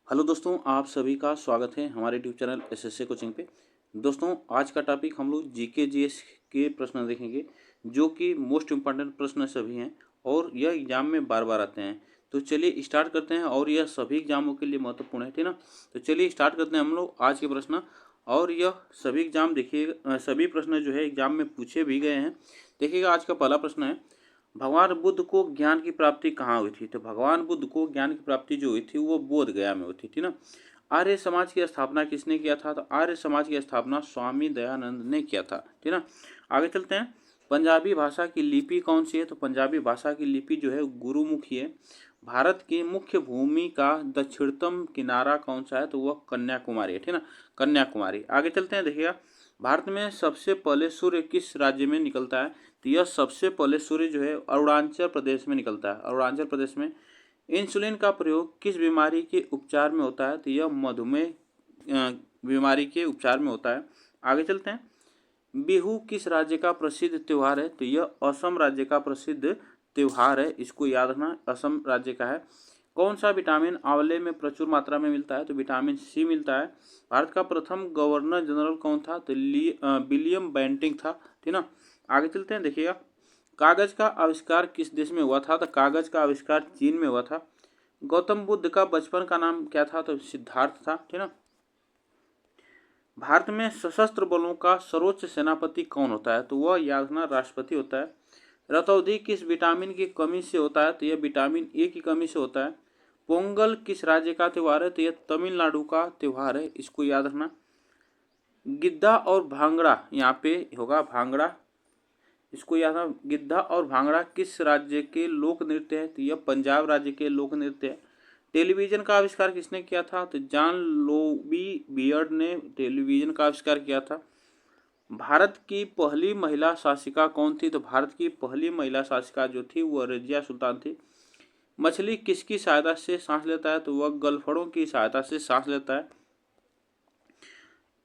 Hello दोस्तों, आप सभी का स्वागत है हमारे यूट्यूब चैनल एसएससी कोचिंग पे। दोस्तों, आज का टॉपिक हम लोग जीके जीएस के प्रश्न देखेंगे, जो कि मोस्ट इम्पॉर्टेंट प्रश्न सभी हैं और यह एग्जाम में बार बार आते हैं। तो चलिए स्टार्ट करते हैं और यह सभी एग्जामों के लिए महत्वपूर्ण है, ठीक ना। तो चलिए स्टार्ट करते हैं हम लोग आज के प्रश्न। और यह सभी एग्जाम देखिए, सभी प्रश्न जो है एग्जाम में पूछे भी गए हैं। देखिएगा, आज का पहला प्रश्न है, भगवान बुद्ध को ज्ञान की प्राप्ति कहाँ हुई थी। तो भगवान बुद्ध को ज्ञान की प्राप्ति जो हुई थी वो बोध गया में हुई थी, ठीक ना। आर्य समाज की स्थापना किसने किया था। तो आर्य समाज की स्थापना स्वामी दयानंद ने किया था, ठीक ना। आगे चलते हैं, पंजाबी भाषा की लिपि कौन सी है। तो पंजाबी भाषा की लिपि जो है गुरुमुखी है। भारत की मुख्य भूमि का दक्षिणतम किनारा कौन सा है। तो वह कन्याकुमारी है, ठीक ना, कन्याकुमारी। आगे चलते हैं, देखिएगा, भारत में सबसे पहले सूर्य किस राज्य में निकलता है। तो यह सबसे पहले सूर्य जो है अरुणाचल प्रदेश में निकलता है। अरुणाचल प्रदेश में इंसुलिन का प्रयोग किस बीमारी के उपचार में होता है। तो यह मधुमेह बीमारी के उपचार में होता है। आगे चलते हैं, बिहू किस राज्य का प्रसिद्ध त्यौहार है। तो यह असम राज्य का प्रसिद्ध त्यौहार है, इसको याद रखना, असम राज्य का है। कौन सा विटामिन आंवले में प्रचुर मात्रा में मिलता है। तो विटामिन सी मिलता है। भारत का प्रथम गवर्नर जनरल कौन था। तो विलियम बेंटिंक था, ठीक ना। आगे चलते हैं, देखिएगा, कागज का आविष्कार किस देश में हुआ था। तो कागज का आविष्कार चीन में हुआ था। गौतम बुद्ध का बचपन का नाम क्या था। तो सिद्धार्थ था, ठीक ना। भारत में सशस्त्र बलों का सर्वोच्च सेनापति कौन होता है। तो वह याद रखना, राष्ट्रपति होता है। रतौंधी किस विटामिन की कमी से होता है। तो यह विटामिन ए की कमी से होता है। पोंगल किस राज्य का त्यौहार है। तो यह तमिलनाडु का त्यौहार है, इसको याद रखना। गिद्धा और भांगड़ा, यहाँ पे होगा भांगड़ा, इसको याद रखना। गिद्धा और भांगड़ा किस राज्य के लोक नृत्य है। तो यह पंजाब राज्य के लोक नृत्य है। टेलीविजन का आविष्कार किसने किया था। तो जॉन लोबी बियर्ड ने टेलीविजन का आविष्कार किया था। भारत की पहली महिला शासिका कौन थी। तो भारत की पहली महिला शासिका जो थी वह रजिया सुल्तान थी। मछली किसकी सहायता से सांस लेता है। तो वह गलफड़ों की सहायता से सांस लेता है।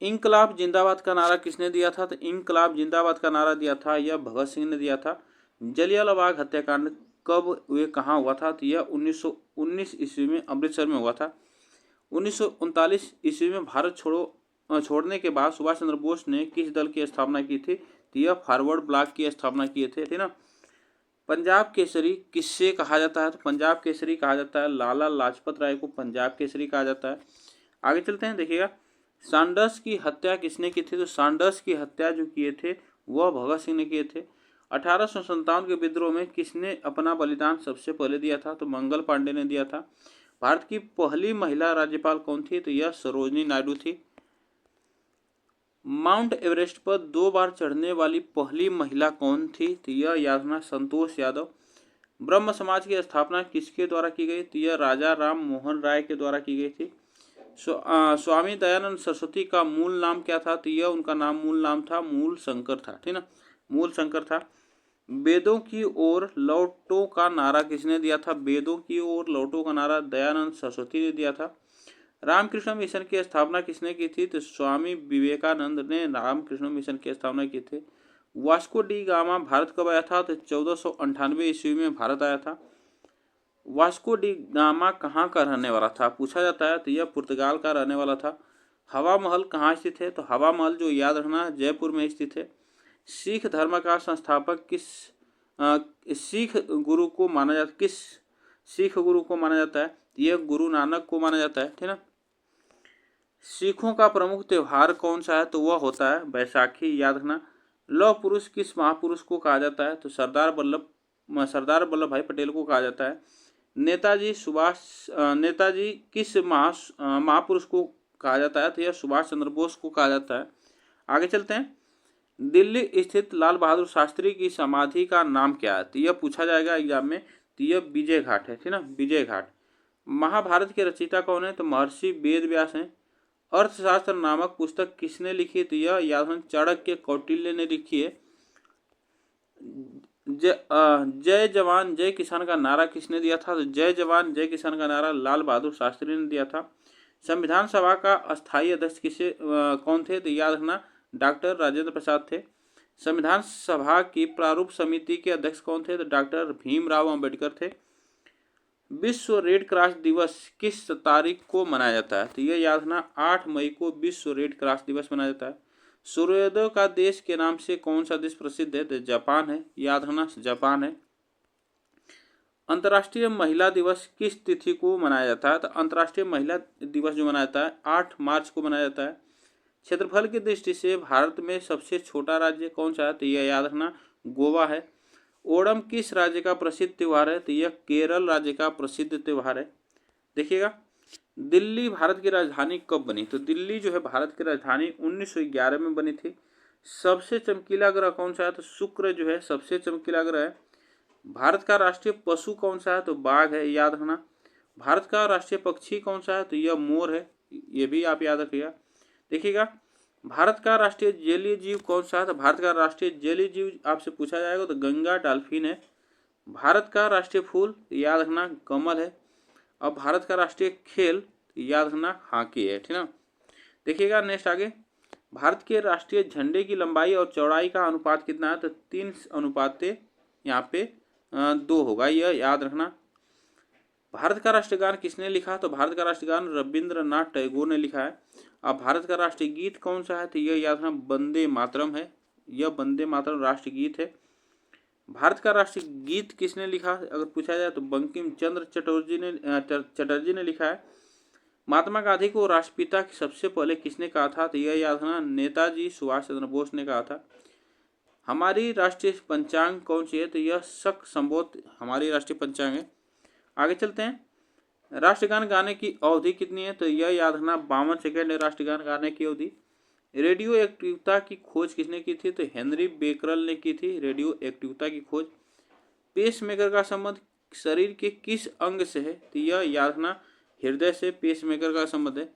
इंकलाब जिंदाबाद का नारा किसने दिया था। तो इंकलाब जिंदाबाद का नारा दिया था यह भगत सिंह ने दिया था। जलियांवाला बाग हत्याकांड कब हुए, कहाँ हुआ था। तो यह 1919 ईस्वी में अमृतसर में हुआ था। 1939 ईस्वी में भारत छोड़ने के बाद सुभाष चंद्र बोस ने किस दल की स्थापना की थी। तो यह फॉरवर्ड ब्लॉक की स्थापना किए थे, ठीक ना। पंजाब केसरी किससे कहा जाता है। तो पंजाब केसरी कहा जाता है लाला लाजपत राय को पंजाब केसरी कहा जाता है। आगे चलते हैं, देखिएगा, सैंडर्स की हत्या किसने की थी। तो सैंडर्स की हत्या जो किए थे वह भगत सिंह ने किए थे। 1857 के विद्रोह में किसने अपना बलिदान सबसे पहले दिया था। तो मंगल पांडे ने दिया था। भारत की पहली महिला राज्यपाल कौन थी। तो यह सरोजनी नायडू थी। माउंट एवरेस्ट पर 2 बार चढ़ने वाली पहली महिला कौन थी। तो यह याद रखना, संतोष यादव। ब्रह्म समाज की स्थापना किसके द्वारा की गई। तो यह राजा राम मोहन राय के द्वारा की गई थी। स्वामी दयानंद सरस्वती का मूल नाम क्या था। तो यह उनका मूल नाम था मूल शंकर था, ठीक ना, मूल शंकर था। वेदों की ओर लौटो का नारा किसने दिया था। वेदों की ओर लौटो का नारा दयानंद सरस्वती ने दिया था। रामकृष्ण मिशन की स्थापना किसने की थी। तो स्वामी विवेकानंद ने रामकृष्ण मिशन की स्थापना की थी। वास्को डी गामा भारत कब आया था। तो 1498 ईस्वी में भारत आया था। वास्को डी गामा कहाँ का रहने वाला था, पूछा जाता है। तो यह पुर्तगाल का रहने वाला था। हवा महल कहाँ स्थित है। तो हवा महल जो याद रखना जयपुर में स्थित है। सिख धर्म का संस्थापक सिख गुरु को माना जाता किस सिख गुरु को माना जाता है। यह गुरु नानक को माना जाता है, ठीक ना। सिखों का प्रमुख त्यौहार कौन सा है। तो वह होता है बैसाखी, याद रखना। लौह पुरुष किस महापुरुष को कहा जाता है। तो सरदार वल्लभ भाई पटेल को कहा जाता है। नेताजी किस महापुरुष को कहा जाता है। तो यह सुभाष चंद्र बोस को कहा जाता है। आगे चलते हैं, दिल्ली स्थित लाल बहादुर शास्त्री की समाधि का नाम क्या है। तो यह पूछा जाएगा एग्जाम में। तो यह विजय घाट है, ठीक ना, विजय घाट। महाभारत के रचयिता कौन है। तो महर्षि वेद व्यास हैं। अर्थशास्त्र नामक पुस्तक किसने लिखी। तो यह याद चाणक्य कौटिल्य ने लिखी है। जय जवान जय किसान का नारा किसने दिया था। तो जय जवान जय किसान का नारा लाल बहादुर शास्त्री ने दिया था। संविधान सभा का अस्थायी अध्यक्ष कौन थे। तो याद रखना, डॉक्टर राजेंद्र प्रसाद थे। संविधान सभा की प्रारूप समिति के अध्यक्ष कौन थे। तो डॉक्टर भीमराव अंबेडकर थे। विश्व रेड क्रॉस दिवस किस तारीख को मनाया जाता है? तो यह याद रखना 8 मई को विश्व रेड क्रॉस दिवस मनाया जाता है। सूर्योदय का देश के नाम से कौन सा देश प्रसिद्ध है? तो जापान है, याद रखना जापान है। अंतर्राष्ट्रीय महिला दिवस किस तिथि को मनाया जाता है? तो अंतर्राष्ट्रीय महिला दिवस जो मनाया जाता है 8 मार्च को मनाया जाता है। क्षेत्रफल की दृष्टि से भारत में सबसे छोटा राज्य कौन सा है? तो यह याद रखना गोवा है। ओणम किस राज्य का प्रसिद्ध त्यौहार है? तो यह केरल राज्य का प्रसिद्ध त्यौहार है। देखिएगा, दिल्ली भारत की राजधानी कब बनी? तो दिल्ली जो है भारत की राजधानी 1911 में बनी थी। सबसे चमकीला ग्रह कौन सा है? तो शुक्र जो है सबसे चमकीला ग्रह है। भारत का राष्ट्रीय पशु कौन सा है? तो बाघ है, याद रखना। भारत का राष्ट्रीय पक्षी कौन सा है? तो यह मोर है, ये भी आप याद रखिएगा। देखिएगा, भारत का राष्ट्रीय जलीय जीव कौन सा है? तो भारत का राष्ट्रीय जलीय जीव आपसे पूछा जाएगा तो गंगा डॉल्फिन है। भारत का राष्ट्रीय फूल याद रखना कमल है। अब भारत का राष्ट्रीय खेल याद रखना हॉकी है, ठीक ना। देखिएगा नेक्स्ट आगे, भारत के राष्ट्रीय झंडे की लंबाई और चौड़ाई का अनुपात कितना है? तो 3:2 यहाँ पे 2 होगा, यह याद रखना। भारत का राष्ट्रगान किसने लिखा? तो भारत का राष्ट्रगान रविंद्रनाथ टैगोर ने लिखा है। अब भारत का राष्ट्रीय गीत कौन सा है? तो यह याद रखना वंदे मातरम है, यह वंदे मातरम राष्ट्रीय गीत है। भारत का राष्ट्रीय गीत किसने लिखा अगर पूछा जाए तो बंकिम चंद्र चटर्जी ने लिखा है। महात्मा गांधी को राष्ट्रपिता सबसे पहले किसने कहा था? तो यह याद रखना नेताजी सुभाष चंद्र बोस ने कहा था। हमारी राष्ट्रीय पंचांग कौन सी है? तो यह शक संबोध हमारी राष्ट्रीय पंचांग है। आगे चलते हैं। राष्ट्रगान गाने की अवधि कितनी है? तो यह याद रखना 52 सेकेंड है राष्ट्रगान गाने की अवधि। रेडियो एक्टिवता की खोज किसने की थी? तो हेनरी बेकरल ने की थी रेडियो एक्टिवता की खोज। पेसमेकर का संबंध शरीर के किस अंग से है? तो यह याद रखना हृदय से पेसमेकर का संबंध है।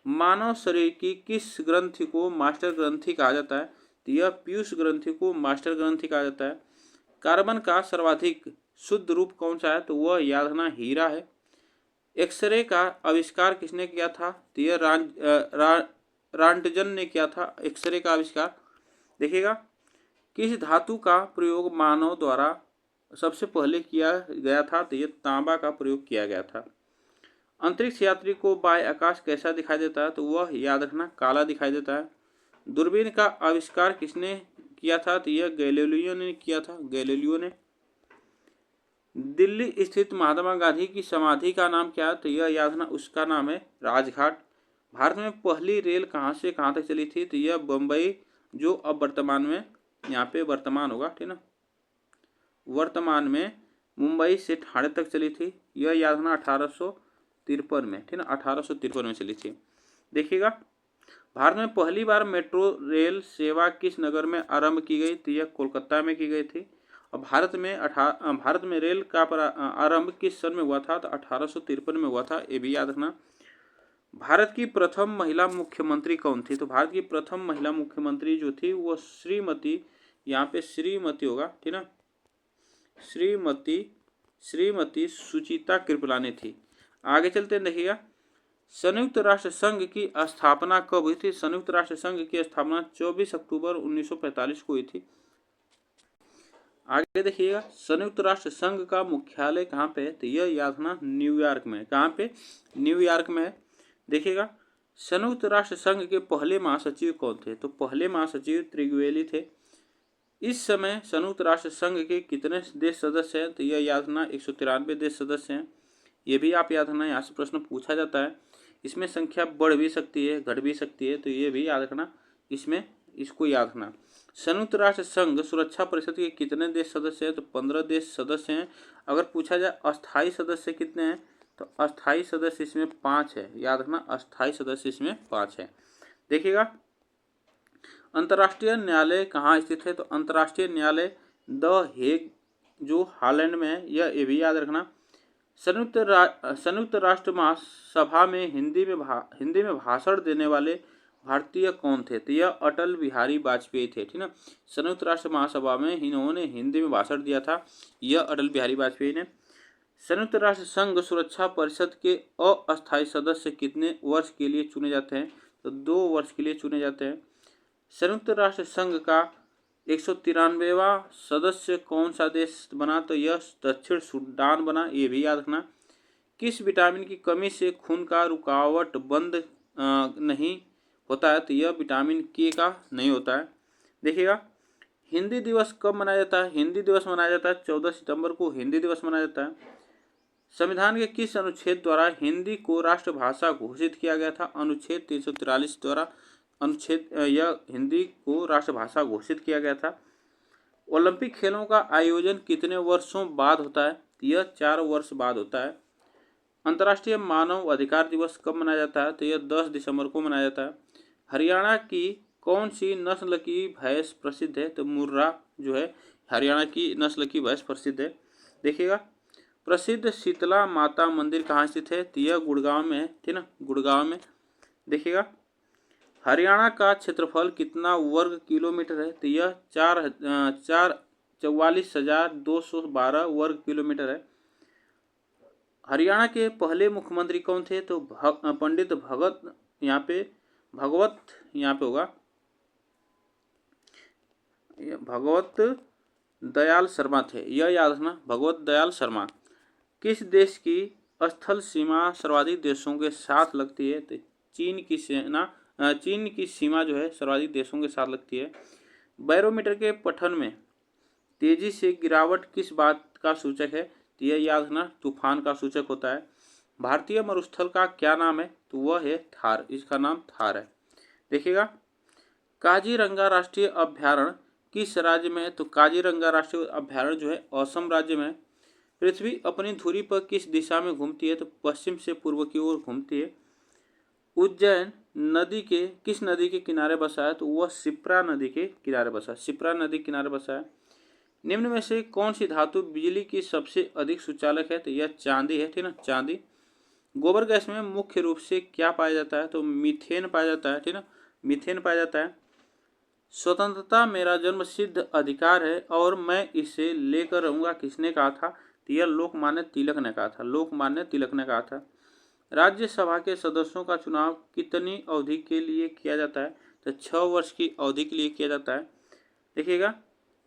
मानव शरीर की किस ग्रंथि को मास्टर ग्रंथि कहा जाता है? तो यह पीयूष ग्रंथि को मास्टर ग्रंथि कहा जाता है। कार्बन का सर्वाधिक शुद्ध रूप कौन सा है? तो वह याद रखना हीरा है। एक्सरे का आविष्कार किसने किया था? तो यह रांटजन ने किया था एक्सरे का आविष्कार। देखिएगा, किस धातु का प्रयोग मानव द्वारा सबसे पहले किया गया था? तो यह तांबा का प्रयोग किया गया था। अंतरिक्ष यात्री को बाह्य आकाश कैसा दिखाई देता है? तो वह याद रखना काला दिखाई देता है। दूरबीन का आविष्कार किसने किया था? तो यह गैलीलियो ने किया था, गैलीलियो ने। दिल्ली स्थित महात्मा गांधी की समाधि का नाम क्या है? तो यह याद रखना उसका नाम है राजघाट। भारत में पहली रेल कहाँ से कहाँ तक चली थी? तो यह बम्बई, जो अब वर्तमान में यहाँ पे वर्तमान होगा, ठीक ना, वर्तमान में मुंबई से ठाणे तक चली थी। यह याद रखना 1853 में, ठीक ना, 1853 में चली थी। देखिएगा, भारत में पहली बार मेट्रो रेल सेवा किस नगर में आरंभ की गई? तो यह कोलकाता में की गई थी। और भारत में रेल का आरंभ किस सन में हुआ था? तो 1853 में हुआ था, ये भी याद रखना। भारत की प्रथम महिला मुख्यमंत्री कौन थी? तो भारत की प्रथम महिला मुख्यमंत्री जो थी वो श्रीमती, यहाँ पे श्रीमती होगा, ठीक ना, श्रीमती सुचिता कृपलानी थी। आगे चलते हैं, देखिएगा, संयुक्त राष्ट्र संघ की स्थापना कब हुई थी? संयुक्त राष्ट्र संघ की स्थापना 24 अक्टूबर 1945 को हुई थी। आगे देखिएगा, संयुक्त राष्ट्र संघ का मुख्यालय कहाँ पे है? तो यह याद रखना न्यूयॉर्क में। कहाँ पे? न्यूयॉर्क में है। देखिएगा, संयुक्त राष्ट्र संघ के पहले महासचिव कौन थे? तो पहले महासचिव त्रिवेली थे। इस समय संयुक्त राष्ट्र संघ के कितने देश सदस्य हैं? तो यह याद रखना 193 देश सदस्य हैं। ये भी आप याद रखना, यहाँ से प्रश्न पूछा जाता है। इसमें संख्या बढ़ भी सकती है, घट भी सकती है, तो ये भी याद रखना, इसमें इसको याद रखना। संयुक्त राष्ट्र संघ सुरक्षा परिषद के कितने देश सदस्य हैं? तो 15 देश सदस्य हैं। अगर पूछा जाए अस्थायी सदस्य कितने हैं? तो अस्थायी सदस्य इसमें 5 है, याद रखना, अस्थायी सदस्य इसमें 5 है। देखिएगा, अंतर्राष्ट्रीय न्यायालय कहाँ स्थित है? तो अंतर्राष्ट्रीय न्यायालय द हेग जो हॉलैंड में है, यह भी याद रखना। संयुक्त राष्ट्र महासभा में हिंदी में भाषण देने वाले भारतीय कौन थे? तो यह अटल बिहारी वाजपेयी थे, ठीक ना। संयुक्त राष्ट्र महासभा में इन्होंने हिंदी में भाषण दिया था, यह अटल बिहारी वाजपेयी ने। संयुक्त राष्ट्र संघ सुरक्षा परिषद के अस्थायी सदस्य कितने वर्ष के लिए चुने जाते हैं? तो 2 वर्ष के लिए चुने जाते हैं। संयुक्त राष्ट्र संघ का 193वां सदस्य कौन सा देश बना? तो यह दक्षिण सूडान बना, ये भी याद रखना। किस विटामिन की कमी से खून का रुकावट बंद नहीं होता है? तो यह विटामिन के का नहीं होता है। देखिएगा, हिंदी दिवस कब मनाया जाता है? हिंदी दिवस मनाया जाता है 14 सितंबर को हिंदी दिवस मनाया जाता है। संविधान के किस अनुच्छेद द्वारा हिंदी को राष्ट्रभाषा घोषित किया गया था? अनुच्छेद 343 द्वारा यह हिंदी को राष्ट्रभाषा घोषित किया गया था। ओलंपिक खेलों का आयोजन कितने वर्षों बाद होता है? यह 4 वर्ष बाद होता है। अंतर्राष्ट्रीय मानव अधिकार दिवस कब मनाया जाता है? तो यह 10 दिसंबर को मनाया जाता है। हरियाणा की कौन सी नस्ल की भैंस प्रसिद्ध है? तो मुर्रा जो है हरियाणा की नस्ल की भैंस प्रसिद्ध है। देखिएगा, प्रसिद्ध शीतला माता मंदिर कहाँ स्थित है? तो यह गुड़गांव में है, ठीक ना, गुड़गांव में। देखिएगा, हरियाणा का क्षेत्रफल कितना वर्ग किलोमीटर है? तो यह 44,212 वर्ग किलोमीटर है। हरियाणा के पहले मुख्यमंत्री कौन थे? तो पंडित भगवत होगा भगवत दयाल शर्मा थे, यह याद रखना, भगवत दयाल शर्मा। किस देश की स्थल सीमा सर्वाधिक देशों के साथ लगती है? तो चीन की सीमा जो है सर्वाधिक देशों के साथ लगती है। बैरोमीटर के पठन में तेजी से गिरावट किस बात का सूचक है? तो यह याद रखना, तूफान का सूचक होता है। भारतीय मरुस्थल का क्या नाम है? तो वह है थार, इसका नाम थार है। देखिएगा, काजीरंगा राष्ट्रीय अभ्यारण्य किस राज्य में है? तो काजीरंगा राष्ट्रीय अभ्यारण्य जो है असम राज्य में है। पृथ्वी अपनी धुरी पर किस दिशा में घूमती है? तो पश्चिम से पूर्व की ओर घूमती है। उज्जैन नदी के किस नदी के किनारे बसा है? तो वह शिप्रा नदी के किनारे बसा है, शिप्रा नदी के किनारे बसा है। निम्न में से कौन सी धातु बिजली की सबसे अधिक सुचालक है? तो यह चांदी है, ठीक ना, चांदी। गोबर गैस में मुख्य रूप से क्या पाया जाता है? तो मीथेन पाया जाता है, ठीक ना, मीथेन पाया जाता है। स्वतंत्रता मेरा जन्म सिद्ध अधिकार है और मैं इसे लेकर रहूंगा, किसने कहा था? तो यह लोकमान्य तिलक ने कहा था, लोकमान्य तिलक ने कहा था। राज्यसभा के सदस्यों का चुनाव कितनी अवधि के लिए किया जाता है? तो 6 वर्ष की अवधि के लिए किया जाता है। देखिएगा,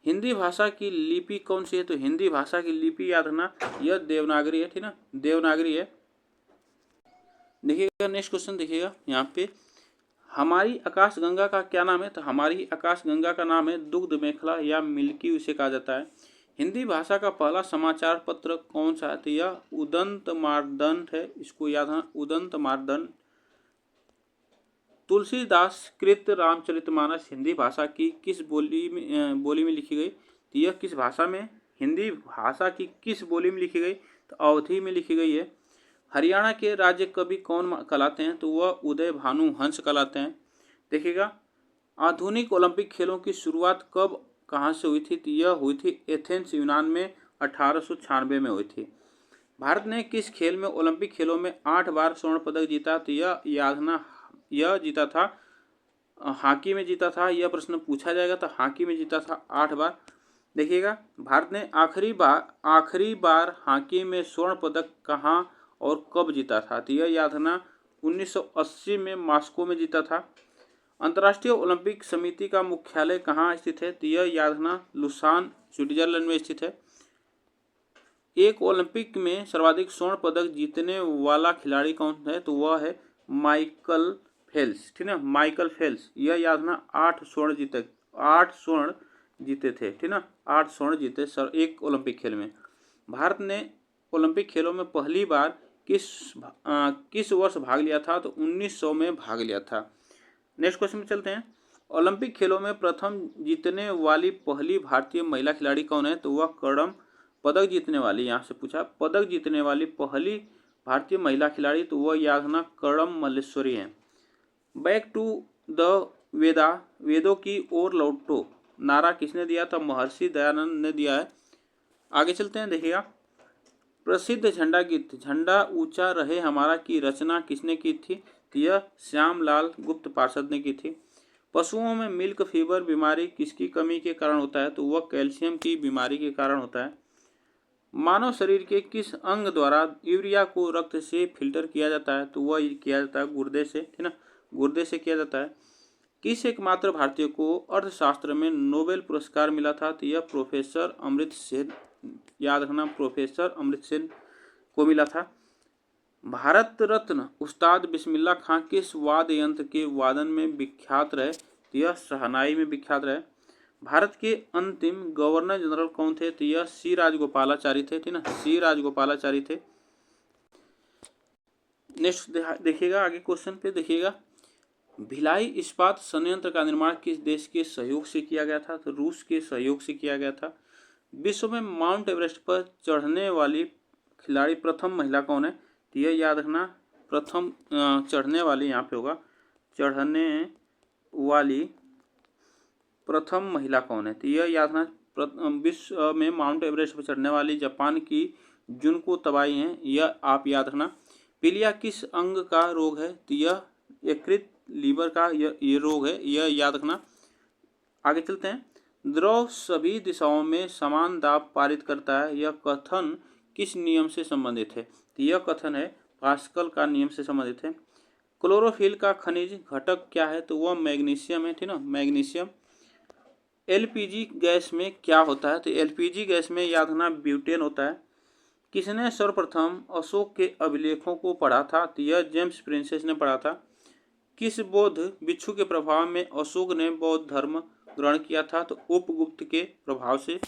हिंदी भाषा की लिपि कौन सी है? तो हिंदी भाषा की लिपि याद रखना, यह देवनागरी है, ठीक ना, देवनागरी है। देखिएगा, नेक्स्ट क्वेश्चन देखिएगा, यहाँ पे हमारी आकाशगंगा का क्या नाम है? तो हमारी आकाशगंगा का नाम है दुग्ध मेखला या मिल्की, उसे कहा जाता है। हिंदी भाषा का पहला समाचार पत्र कौन सा है? तो यह उदंत मार्दंड है, इसको याद रखना, उदंत मार्दंड। तुलसीदास कृत रामचरितमानस हिंदी भाषा की किस बोली में लिखी गई? तो यह किस भाषा में, हिंदी भाषा की किस बोली में लिखी गई? तो अवधी में लिखी गई है। हरियाणा के राज्य कवि कौन कहलाते हैं? तो वह उदय भानु हंस कहलाते हैं। देखिएगा, आधुनिक ओलंपिक खेलों की शुरुआत कब कहाँ से हुई थी? तो यह हुई थी एथेंस यूनान में 1896 में हुई थी। भारत ने किस खेल में ओलंपिक खेलों में 8 बार स्वर्ण पदक जीता? तो यह जीता था, हॉकी में जीता था। यह प्रश्न पूछा जाएगा तो हॉकी में जीता था 8 बार। देखिएगा, भारत ने आखिरी बार हॉकी में स्वर्ण पदक कहाँ और कब जीता था? तो यह याद रखना, 1980 में मॉस्को में जीता था। अंतर्राष्ट्रीय ओलंपिक समिति का मुख्यालय कहाँ स्थित है? तो यह याद रखना, लुसान स्विट्जरलैंड में स्थित है। एक ओलंपिक में सर्वाधिक स्वर्ण पदक जीतने वाला खिलाड़ी कौन है? तो वह है माइकल फेल्प्स, ठीक है, माइकल फेल्प्स। यह याद रखना, 8 स्वर्ण जीते थे, ठीक ना, 8 स्वर्ण जीते सर एक ओलंपिक खेल में। भारत ने ओलंपिक खेलों में पहली बार किस वर्ष भाग लिया था? तो 1900 में भाग लिया था। नेक्स्ट क्वेश्चन में चलते हैं। ओलंपिक खेलों में प्रथम जीतने वाली पहली भारतीय महिला खिलाड़ी कौन है? तो वह स्वर्ण पदक जीतने वाली, यहाँ से पूछा, पदक जीतने वाली पहली भारतीय महिला खिलाड़ी, तो वह याद रखना, कर्णम मल्लेश्वरी है। बैक टू द वेदों की ओर लौटो नारा किसने दिया था? महर्षि दयानंद ने दिया है। आगे चलते हैं, देखिएगा, प्रसिद्ध झंडा गीत झंडा ऊंचा रहे हमारा की रचना किसने की थी? तो यह श्यामलाल गुप्त पार्षद ने की थी। पशुओं में मिल्क फीवर बीमारी किसकी कमी के कारण होता है? तो वह कैल्शियम की बीमारी के कारण होता है। मानव शरीर के किस अंग द्वारा यूरिया को रक्त से फिल्टर किया जाता है? तो वह किया जाता है गुर्दे से, है ना, गुर्दे से किया जाता है। किस एकमात्र भारतीय को अर्थशास्त्र में नोबेल पुरस्कार मिला था? तो यह प्रोफेसर अमृत सेन, याद रखना, प्रोफेसर अमृत सेन को मिला था। भारत रत्न उस्ताद बिस्मिल्लाह खां किस वाद्य यंत्र के वादन में विख्यात रहे? तो यह शहनाई में विख्यात रहे। भारत के अंतिम गवर्नर जनरल कौन थे? तो यह सी राजगोपालाचारी थे, ठीक ना, सी राजगोपालाचारी थे। नेक्स्ट देखिएगा, आगे क्वेश्चन पे देखिएगा, भिलाई इस्पात संयंत्र का निर्माण किस देश के सहयोग से किया गया था? तो रूस के सहयोग से किया गया था। विश्व में माउंट एवरेस्ट पर चढ़ने वाली खिलाड़ी प्रथम महिला कौन है? तो यह याद रखना, प्रथम चढ़ने वाली यहाँ पे होगा, चढ़ने वाली प्रथम महिला कौन है? तो यह याद रखना, विश्व में माउंट एवरेस्ट पर चढ़ने वाली जापान की जुनको तबाई हैं, यह आप याद रखना। पीलिया किस अंग का रोग है? तो यह यकृत लीवर का ये रोग है, यह याद रखना। आगे चलते हैं। द्रव सभी दिशाओं में समान दाब पारित करता है, यह कथन किस नियम से संबंधित है? तो यह कथन है पास्कल का नियम से संबंधित है। क्लोरोफिल का खनिज घटक क्या है? तो वह मैग्नीशियम है, ठीक ना, मैग्नीशियम। एलपीजी गैस में क्या होता है? तो एलपीजी गैस में याद रखना ब्यूटेन होता है। किसने सर्वप्रथम अशोक के अभिलेखों को पढ़ा था? तो यह जेम्स प्रिंसेस ने पढ़ा था। किस बौद्ध भिक्षु के प्रभाव में अशोक ने बौद्ध धर्म ग्रहण किया था? तो उपगुप्त के प्रभाव से।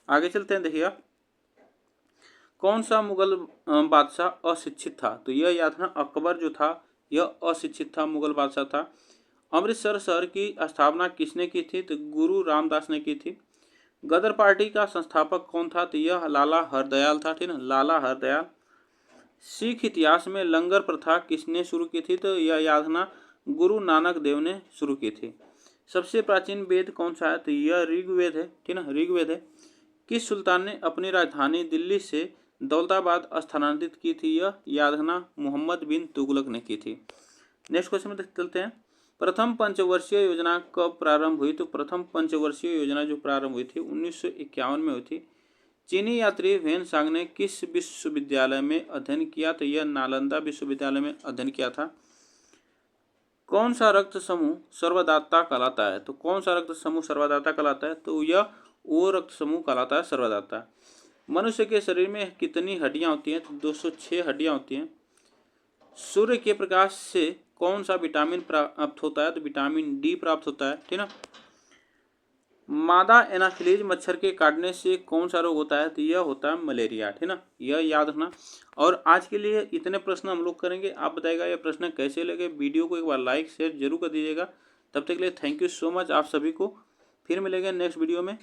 आगे चलते हैं, देखिएगा, कौन सा मुगल बादशाह अशिक्षित था? तो यह याद रखना, अकबर जो था यह अशिक्षित था, मुगल बादशाह था। अमृतसर शहर की स्थापना किसने की थी? तो गुरु रामदास ने की थी। गदर पार्टी का संस्थापक कौन था? तो यह लाला हरदयाल था, ठीक ना, लाला हरदयाल। सिख इतिहास में लंगर प्रथा किसने शुरू की थी? तो यह याद रखना, गुरु नानक देव ने शुरू की थी। सबसे प्राचीन वेद कौन सा है? तो यह ऋग्वेद है, ठीक ना, ऋग्वेद है। किस सुल्तान ने अपनी राजधानी दिल्ली से दौलताबाद स्थानांतरित की थी? यह याद रखना, मोहम्मद बिन तुगलक ने की थी। नेक्स्ट क्वेश्चन में चलते हैं। प्रथम पंचवर्षीय योजना कब प्रारंभ हुई? तो प्रथम पंचवर्षीय योजना जो प्रारंभ हुई थी 1951 में हुई थी। चीनी यात्री वेन सांग ने किस विश्वविद्यालय में अध्ययन किया? तो यह नालंदा विश्वविद्यालय में अध्ययन किया था। कौन सा रक्त समूह सर्वदाता कहलाता है? तो कौन सा रक्त समूह सर्वदाता कहलाता है? तो यह वो रक्त समूह कहलाता है सर्वदाता। मनुष्य के शरीर में कितनी हड्डियां होती हैं? तो 206 हड्डियां होती हैं। सूर्य के प्रकाश से कौन सा विटामिन प्राप्त होता है? तो विटामिन डी प्राप्त होता है, ठीक ना। मादा एनाफिलीज मच्छर के काटने से कौन सा रोग होता है? तो यह होता है मलेरिया, ठीक ना, यह याद रखना। और आज के लिए इतने प्रश्न हम लोग करेंगे। आप बताइएगा ये प्रश्न कैसे लगे। वीडियो को एक बार लाइक शेयर जरूर कर दीजिएगा। तब तक के लिए थैंक यू सो मच आप सभी को। फिर मिलेंगे नेक्स्ट वीडियो में।